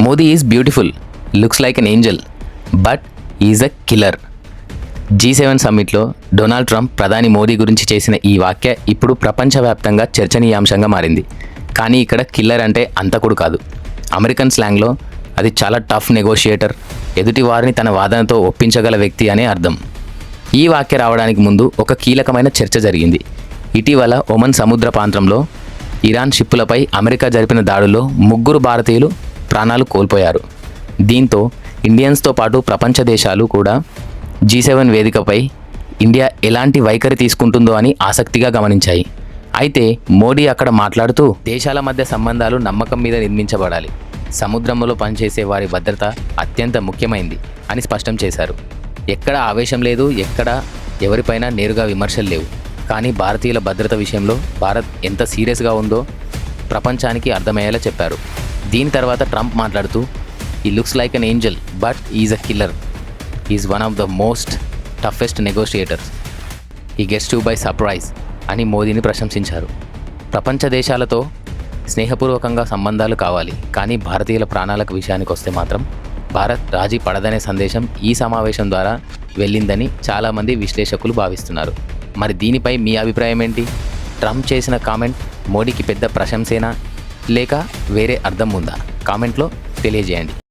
Modi is beautiful, looks like an angel, but is a killer. G7 సమ్మిట్లో Donald Trump ప్రధాని మోదీ గురించి చేసిన ఈ వ్యాఖ్య ఇప్పుడు ప్రపంచవ్యాప్తంగా చర్చనీయాంశంగా మారింది. కానీ ఇక్కడ కిల్లర్ అంటే అంతకుడు కాదు. అమెరికన్ స్లాంగ్లో అది చాలా టఫ్ నెగోషియేటర్, ఎదుటి వారిని తన వాదనతో ఒప్పించగల వ్యక్తి అనే అర్థం. ఈ వాక్య రావడానికి ముందు ఒక కీలకమైన చర్చ జరిగింది. ఇటీవల ఒమన్ సముద్ర ప్రాంతంలో ఇరాన్ షిప్పులపై అమెరికా జరిపిన దాడుల్లో 3 భారతీయులు ప్రాణాలు కోల్పోయారు. దీంతో ఇండియన్స్తో పాటు ప్రపంచ దేశాలు కూడా G7 వేదికపై ఇండియా ఎలాంటి వైఖరి తీసుకుంటుందో అని ఆసక్తిగా గమనించాయి. అయితే మోడీ అక్కడ మాట్లాడుతూ దేశాల మధ్య సంబంధాలు నమ్మకం మీద నిర్మించబడాలి, సముద్రంలో పనిచేసే వారి భద్రత అత్యంత ముఖ్యమైంది అని స్పష్టం చేశారు. ఎక్కడ ఆవేశం లేదు, ఎక్కడ ఎవరిపైనా నేరుగా విమర్శలు లేవు. కానీ భారతీయుల భద్రత విషయంలో భారత్ ఎంత సీరియస్గా ఉందో ప్రపంచానికి అర్థమయ్యేలా చెప్పారు. దీని తర్వాత ట్రంప్ మాట్లాడుతూ he looks like an angel but is a killer, is one of the most toughest negotiators, he gets to buy surprise అని మోదీని ప్రశంసించారు. ప్రపంచ దేశాలతో స్నేహపూర్వకంగా సంబంధాలు కావాలి, కానీ భారతీయుల ప్రాణాలకు విషయానికి వస్తే మాత్రం భారత్ రాజీ పడదనే సందేశం ఈ సమావేశం ద్వారా వెళ్ళిందని చాలామంది విశ్లేషకులు భావిస్తున్నారు. మరి దీనిపై మీ అభిప్రాయం ఏంటి? ట్రంప్ చేసిన కామెంట్ మోడీకి పెద్ద ప్రశంసేనా లేక వేరే అర్థం ఉందా? కామెంట్లో తెలియజేయండి.